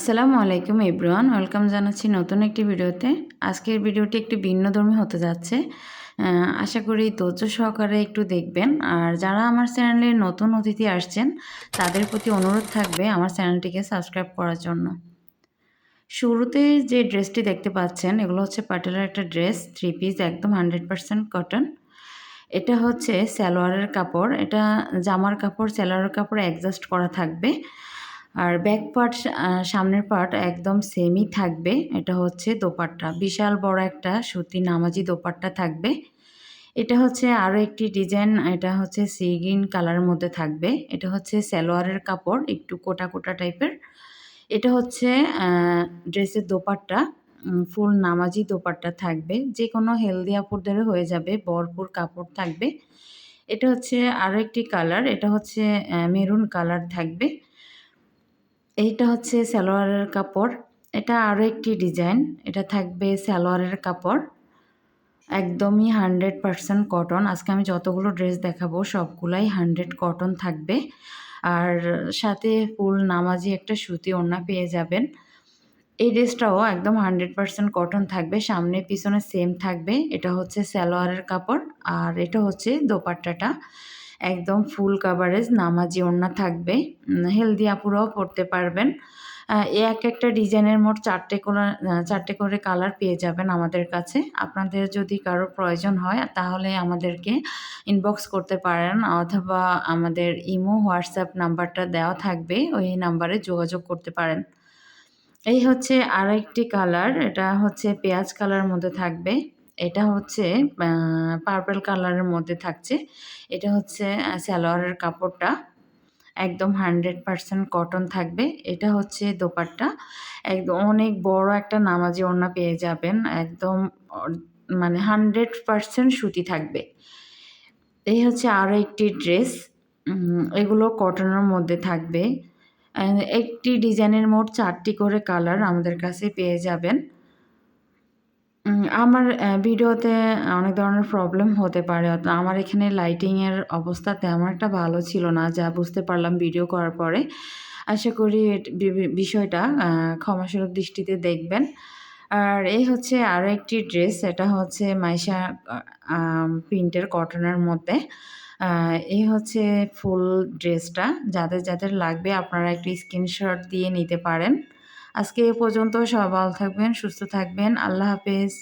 আসসালামু আলাইকুম everyone, welcome জানাচ্ছি নতুন একটি ভিডিওতে। আজকের ভিডিওটি একটি ভিন্নধর্মী হতে যাচ্ছে। আশা করি ধৈর্য সহকারে একটু দেখবেন। আর যারা আমার চ্যানেলে নতুন অতিথি আসছেন তাদের প্রতি অনুরোধ থাকবে আমার চ্যানেলটিকে সাবস্ক্রাইব করার জন্য। শুরুতে যে ড্রেসটি দেখতে পাচ্ছেন এগুলো হচ্ছে পাটিয়ালার একটা ড্রেস, 3 পিস, একদম 100% কটন। এটা হচ্ছে সালোয়ারের কাপড়, এটা জামার কাপড়, সালোয়ারের কাপড় অ্যাডজাস্ট করা থাকবে। আর ব্যাক পার্ট, সামনের পার্ট একদম সেমই থাকবে। এটা হচ্ছে দোপাট্টা, বিশাল বড় একটা সুতি নামাজি দোপাট্টা থাকবে। এটা হচ্ছে আরও একটি ডিজাইন, এটা হচ্ছে সি গ্রিন কালারের মধ্যে থাকবে। এটা হচ্ছে সালোয়ারের কাপড়, একটু কোটা কোটা টাইপের। এটা হচ্ছে ড্রেসের দোপাট্টা, ফুল নামাজি দোপাট্টা থাকবে। যেকোনো হেলদি আপুরদেরও হয়ে যাবে, ভরপুর কাপড় থাকবে। এটা হচ্ছে আরও একটি কালার, এটা হচ্ছে মেরুন কালার থাকবে। এইটা হচ্ছে সালোয়ারের কাপড়, এটা আরও একটি ডিজাইন, এটা থাকবে সালোয়ারের কাপড়, একদমই 100% কটন। আজকে আমি যতগুলো ড্রেস দেখাবো সবগুলাই 100 কটন থাকবে। আর সাথে ফুল নামাজি একটা সুতি ওড়না পেয়ে যাবেন। এই ড্রেসটাও একদম 100% কটন থাকবে, সামনে পিছনে সেম থাকবে। এটা হচ্ছে সালোয়ারের কাপড়, আর এটা হচ্ছে দোপাট্টাটা একদম ফুল কাভারেজ নামাজি ওড়না থাকবে। হেলদি আপুরাও পরতে পারবেন। এক একটা ডিজাইনের মোট 4টে করে কালার পেয়ে যাবেন আমাদের কাছে। আপনাদের যদি কারো প্রয়োজন হয় তাহলে আমাদেরকে ইনবক্স করতে পারেন, অথবা আমাদের ইমো, হোয়াটসঅ্যাপ নাম্বারটা দেওয়া থাকবে, ওই নাম্বারে যোগাযোগ করতে পারেন। এই হচ্ছে আরেকটি কালার, এটা হচ্ছে পেঁয়াজ কালারের মধ্যে থাকবে। এটা হচ্ছে পার্পল কালারের মধ্যে থাকছে। এটা হচ্ছে সালোয়ারের কাপড়টা একদম 100% কটন থাকবে। এটা হচ্ছে দোপাট্টা, একদম অনেক বড় একটা নামাজি ওড়না পেয়ে যাবেন, একদম অর মানে 100% সুতি থাকবে। এই হচ্ছে আরও একটি ড্রেস, এগুলো কটনের মধ্যে থাকবে। একটি ডিজাইনের মোট 4টি করে কালার আমাদের কাছে পেয়ে যাবেন। আমার ভিডিওতে অনেক ধরনের প্রবলেম হতে পারে। আমার এখানে লাইটিংয়ের অবস্থা তেমন একটা ভালো ছিল না, যা বুঝতে পারলাম ভিডিও করার পরে। আশা করি বিষয়টা ক্ষমাসুলভ দৃষ্টিতে দেখবেন। আর এই হচ্ছে আরও একটি ড্রেস, এটা হচ্ছে মাইশা প্রিন্টের কটনের মধ্যে। এই হচ্ছে ফুল ড্রেসটা। যাদের লাগবে আপনারা একটু স্ক্রিনশট দিয়ে নিতে পারেন। আজকে এ পর্যন্ত। সবাই ভালো থাকবেন, সুস্থ থাকবেন। আল্লাহ হাফেজ।